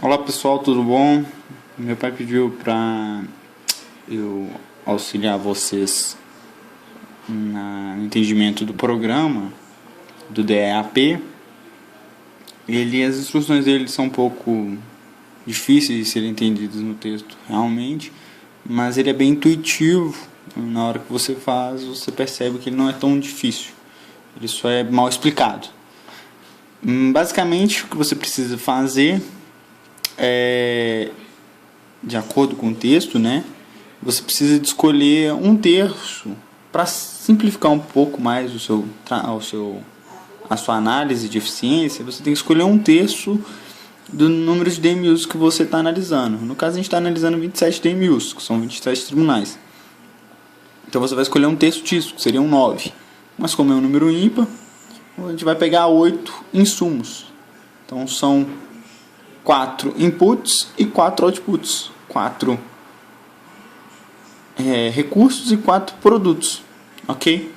Olá pessoal, tudo bom? Meu pai pediu para eu auxiliar vocês no entendimento do programa do DEAP. As instruções dele são um pouco difíceis de serem entendidas no texto, realmente, mas ele é bem intuitivo. Na hora que você faz, você percebe que ele não é tão difícil, ele só é mal explicado. Basicamente, o que você precisa fazer de acordo com o texto, né? Você precisa de escolher um terço para simplificar um pouco mais a sua análise de eficiência. Você tem que escolher um terço do número de DMUs que você está analisando. No caso, a gente está analisando 27 DMUs, que são 27 tribunais. Então você vai escolher um terço disso, que seriam 9. Mas como é um número ímpar, a gente vai pegar 8 insumos. Então são 4 inputs e 4 outputs, 4 recursos e 4 produtos, ok?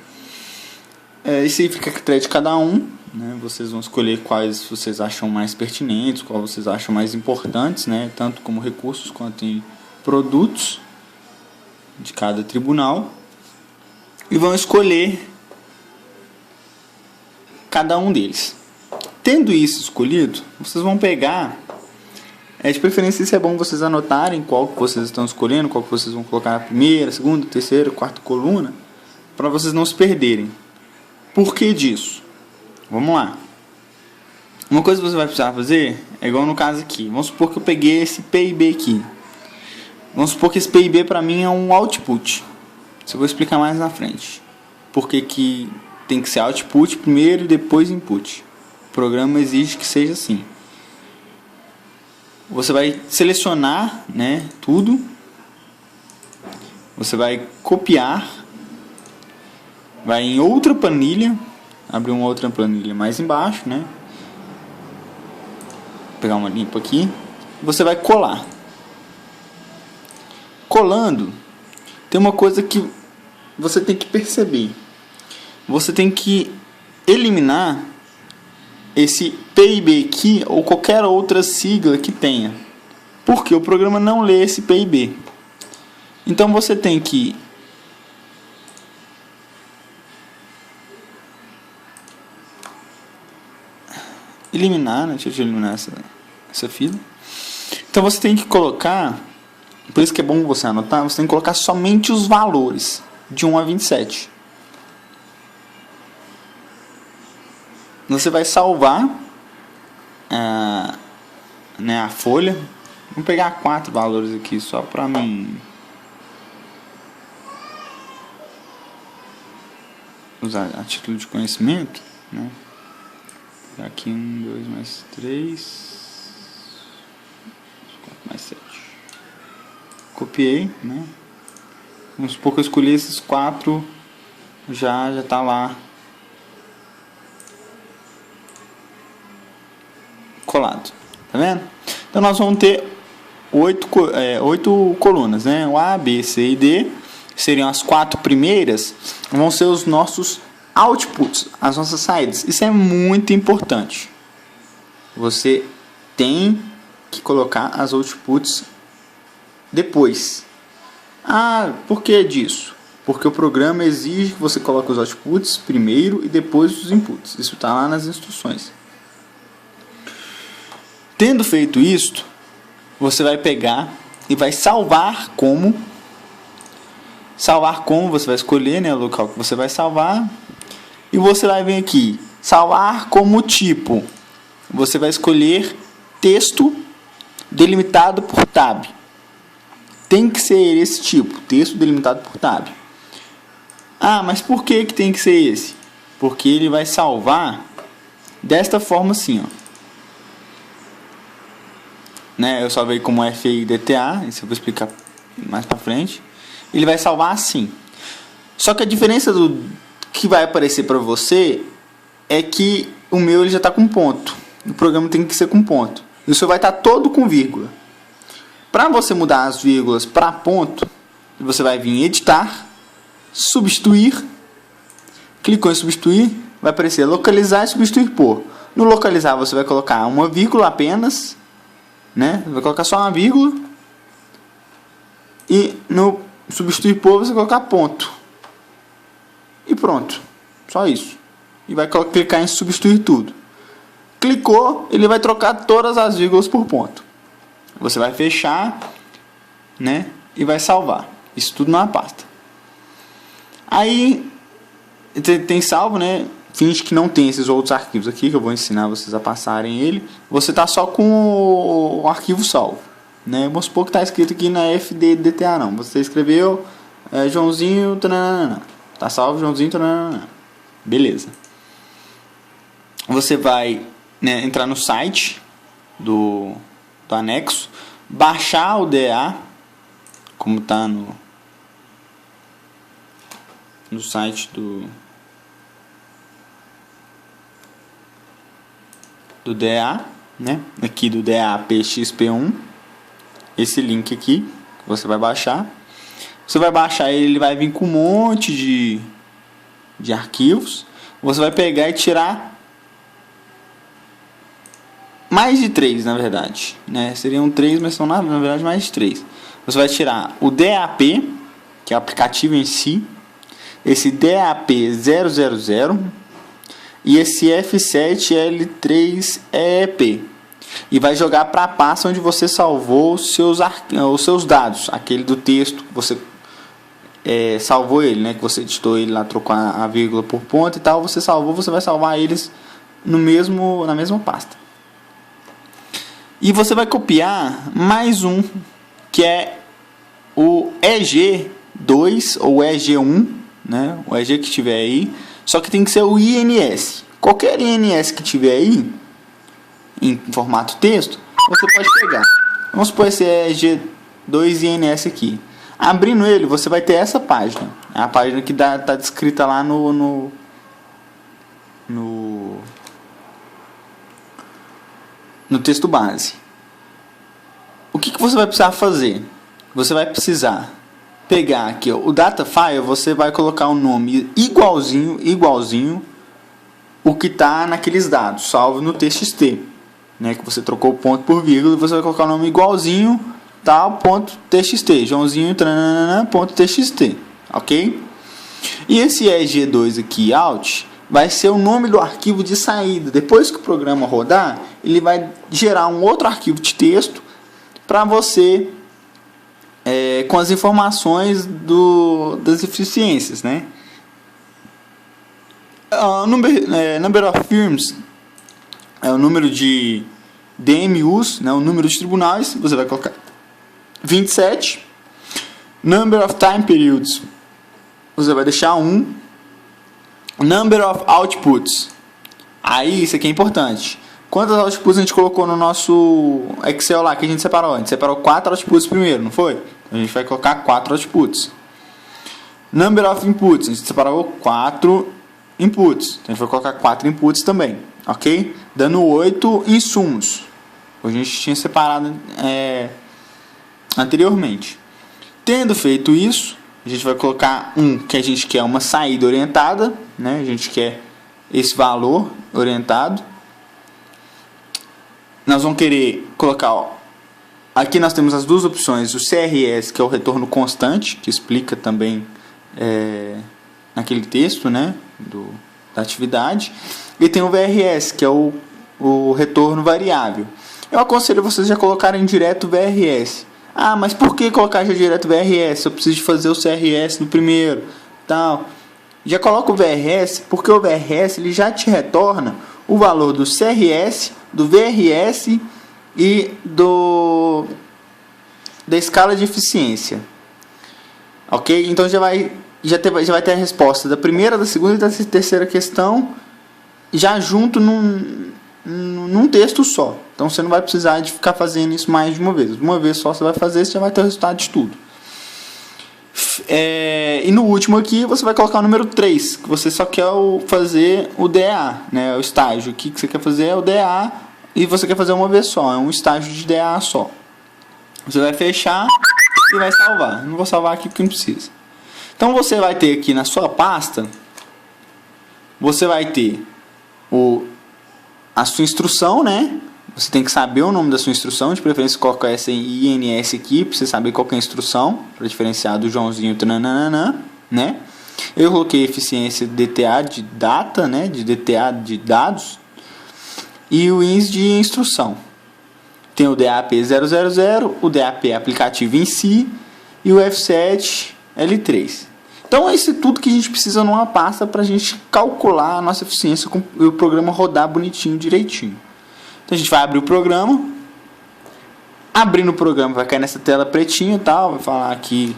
Isso aí fica a critério de cada um, né? Vocês vão escolher quais vocês acham mais pertinentes, quais vocês acham mais importantes, né? Tanto como recursos quanto em produtos de cada tribunal, e vão escolher cada um deles. Tendo isso escolhido, vocês vão pegar... de preferência, isso é bom vocês anotarem qual que vocês estão escolhendo, qual que vocês vão colocar na primeira, segunda, terceira, quarta coluna, para vocês não se perderem. Por que disso? Vamos lá. Uma coisa que você vai precisar fazer é igual no caso aqui. Vamos supor que eu peguei esse PIB aqui. Vamos supor que esse PIB para mim é um output. Isso eu vou explicar mais na frente. Por que tem que ser output primeiro e depois input. O programa exige que seja assim. Você vai selecionar, né, tudo. Você vai copiar. Vai em outra planilha. Abrir uma outra planilha mais embaixo, né. Vou pegar uma limpa aqui. Você vai colar. Colando, tem uma coisa que você tem que perceber. Você tem que eliminar esse PIB aqui ou qualquer outra sigla que tenha, porque o programa não lê esse PIB. Então você tem que eliminar, né? Deixa eu eliminar essa fila. Então você tem que colocar, por isso que é bom você anotar, você tem que colocar somente os valores de 1 a 27. Você vai salvar a folha. Vamos pegar 4 valores aqui só para mim usar a título de conhecimento, né? Aqui 1, 2 mais 3, 4 mais 7. Copiei, né? Vamos supor que eu escolhi esses 4, já está lá colado, tá vendo? Então nós vamos ter 8 colunas, né? O A, B, C e D seriam as 4 primeiras, vão ser os nossos outputs, as nossas saídas. Isso é muito importante. Você tem que colocar as outputs depois. Por que disso? Porque o programa exige que você coloque os outputs primeiro e depois os inputs. Isso está lá nas instruções. Tendo feito isto, você vai pegar e vai salvar como. Salvar como você vai escolher, né, o local que você vai salvar. E você vai vir aqui, salvar como tipo. Você vai escolher texto delimitado por tab. Tem que ser esse tipo, texto delimitado por tab. Mas por que tem que ser esse? Porque ele vai salvar desta forma assim, ó. Né, eu salvei como FIDTA, isso eu vou explicar mais pra frente. Ele vai salvar assim. Só que a diferença do que vai aparecer para você é que o meu ele já está com ponto. O programa tem que ser com ponto. E o seu vai estar todo com vírgula. Para você mudar as vírgulas para ponto, você vai vir em editar, substituir, clicou em substituir, vai aparecer localizar e substituir por. No localizar você vai colocar uma vírgula apenas, né? Vai colocar só uma vírgula. E no substituir por você vai colocar ponto. E pronto. Só isso. E vai clicar em substituir tudo. Clicou, ele vai trocar todas as vírgulas por ponto. Você vai fechar, né? E vai salvar. Isso tudo numa pasta. Aí tem salvo, né? Finge que não tem esses outros arquivos aqui, que eu vou ensinar vocês a passarem ele. Você tá só com o arquivo salvo, né? Vamos supor que tá escrito aqui na FDDTA não. Você escreveu Joãozinho, tananana. Tá salvo Joãozinho, tananana. Beleza. Você vai, né, entrar no site do anexo, baixar o DA, como tá no site do DA, né? Aqui do DAPXP1, esse link aqui que você vai baixar. Você vai baixar ele vai vir com um monte de arquivos. Você vai pegar e tirar mais de 3, na verdade, né? Seriam 3, mas são na verdade mais de 3. Você vai tirar o DAP, que é o aplicativo em si, esse DAP000 e esse F7L3EP, e vai jogar para a pasta onde você salvou os seus dados, aquele do texto que você salvou ele, né? Que você editou ele lá, trocou a vírgula por ponto e tal. Você salvou, você vai salvar eles na mesma pasta. E você vai copiar mais um, que é o EG2 ou EG1, né? O EG que tiver aí, só que tem que ser o INS. Qualquer INS que tiver aí, em formato texto, você pode pegar. Vamos supor esse EG2 INS aqui. Abrindo ele, você vai ter essa página. É a página que está descrita lá no texto base. O que você vai precisar fazer? Você vai precisar pegar aqui, ó, o data file, você vai colocar o nome igualzinho o que está naqueles dados, salvo no TXT, né, que você trocou o ponto por vírgula, e você vai colocar o nome igualzinho tal ponto TXT, Joãozinho ponto TXT, ok? E esse EG2 aqui, out, vai ser o nome do arquivo de saída. Depois que o programa rodar, ele vai gerar um outro arquivo de texto para você, com as informações das eficiências, né? Number of firms é o número de DMUs, né? O número de tribunais, você vai colocar 27. Number of time periods, você vai deixar 1. Number of outputs, aí isso aqui é importante. Quantos outputs a gente colocou no nosso Excel lá que a gente separou? A gente separou 4 outputs primeiro, não foi? A gente vai colocar 4 outputs. Number of inputs, a gente separou 4 inputs. Então a gente vai colocar 4 inputs também, ok? Dando 8 insumos. A gente tinha separado anteriormente. Tendo feito isso, a gente vai colocar que a gente quer uma saída orientada, né? A gente quer esse valor orientado. Nós vamos querer colocar, aqui nós temos as duas opções, o CRS, que é o retorno constante, que explica também naquele texto, né, da atividade, e tem o VRS, que é o retorno variável. Eu aconselho vocês já colocarem direto o VRS. Ah, mas por que colocar já direto o VRS? Eu preciso de fazer o CRS no primeiro, tal. Já coloca o VRS, porque o VRS ele já te retorna o valor do CRS, do VRS e da escala de eficiência. Ok? Então já vai ter a resposta da primeira, da segunda e da terceira questão já junto num texto só. Então você não vai precisar de ficar fazendo isso mais de uma vez. Uma vez só você vai fazer, você já vai ter o resultado de tudo. E no último aqui você vai colocar o número 3, que você só quer fazer o DA, né? O estágio aqui que você quer fazer é o DA e você quer fazer uma vez só, é um estágio de DA só. Você vai fechar e vai salvar. Não vou salvar aqui porque não precisa. Então você vai ter aqui na sua pasta, você vai ter a sua instrução, né? Você tem que saber o nome da sua instrução, de preferência colocar essa INS aqui, para você saber qual que é a instrução, para diferenciar do Joãozinho, tananana, né? Eu coloquei eficiência DTA de data, né? De DTA de dados, e o INS de instrução. Tem o DAP000, o DAP aplicativo em si, e o F7 L3. Então é isso tudo que a gente precisa numa pasta para a gente calcular a nossa eficiência com o programa rodar bonitinho, direitinho. Então a gente vai abrir o programa. Abrindo o programa vai cair nessa tela pretinha e tal. Vai falar aqui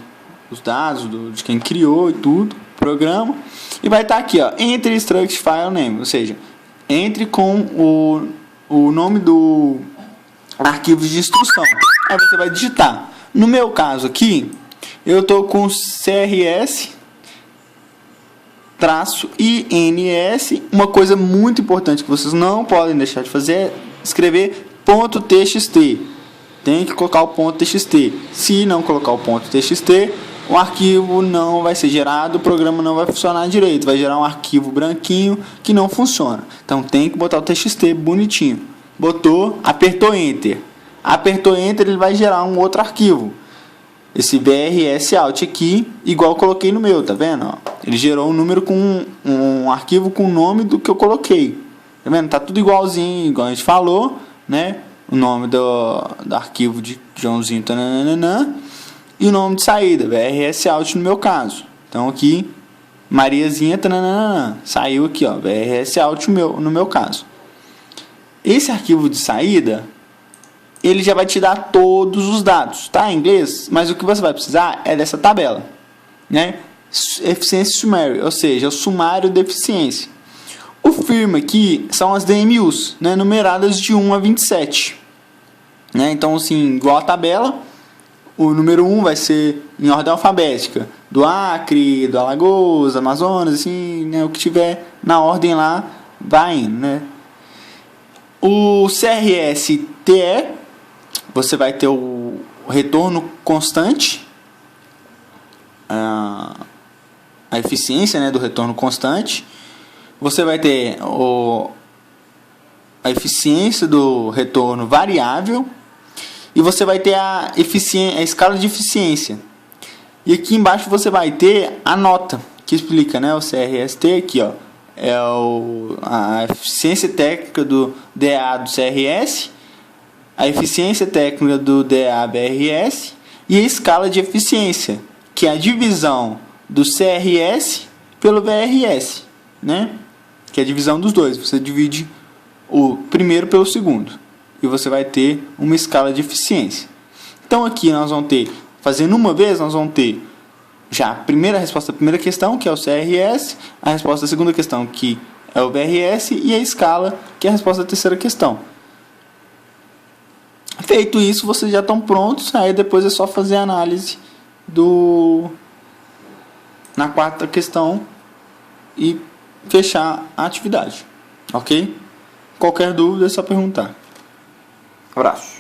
os dados de quem criou e tudo. Programa. E vai estar aqui, ó. Entre instruct file name. Ou seja, entre com o nome do arquivo de instrução. Aí você vai digitar. No meu caso aqui, eu estou com CRS -INS. Uma coisa muito importante que vocês não podem deixar de fazer é escrever .txt. Tem que colocar o .txt. Se não colocar o .txt, o arquivo não vai ser gerado, o programa não vai funcionar direito, vai gerar um arquivo branquinho que não funciona. Então tem que botar o txt bonitinho. Botou, apertou Enter. Apertou Enter, ele vai gerar um outro arquivo. Esse VRS out aqui, igual eu coloquei no meu, tá vendo? Ó, ele gerou um número com um arquivo com o nome do que eu coloquei. Tá vendo? Tá tudo igualzinho, igual a gente falou, né? O nome do arquivo de Joãozinho, tananana, e o nome de saída, VRS out no meu caso. Então aqui, Mariazinha, tananana, saiu aqui, ó, VRS out no meu caso. Esse arquivo de saída, ele já vai te dar todos os dados, tá? Em inglês, mas o que você vai precisar é dessa tabela, né? Eficiência summary, ou seja, o sumário de eficiência. O firma aqui são as DMUs, né? Numeradas de 1 a 27. Né? Então, assim, igual a tabela, o número 1 vai ser em ordem alfabética. Do Acre, do Alagoas, Amazonas, assim, né? O que tiver na ordem lá, vai indo, né? O CRS-TE, você vai ter o retorno constante, a eficiência, né, do retorno constante. Você vai ter a eficiência do retorno variável e você vai ter a escala de eficiência. E aqui embaixo você vai ter a nota que explica, né, o CRST aqui, ó, é a eficiência técnica do DA do CRS, a eficiência técnica do DA-BRS e a escala de eficiência, que é a divisão do CRS pelo VRS, né? Que é a divisão dos dois. Você divide o primeiro pelo segundo e você vai ter uma escala de eficiência. Então aqui nós vamos ter, fazendo uma vez, nós vamos ter já a primeira resposta da primeira questão, que é o CRS, a resposta da segunda questão, que é o VRS, e a escala, que é a resposta da terceira questão. Feito isso, vocês já estão prontos, aí depois é só fazer a análise na quarta questão e fechar a atividade, ok? Qualquer dúvida é só perguntar. Abraço.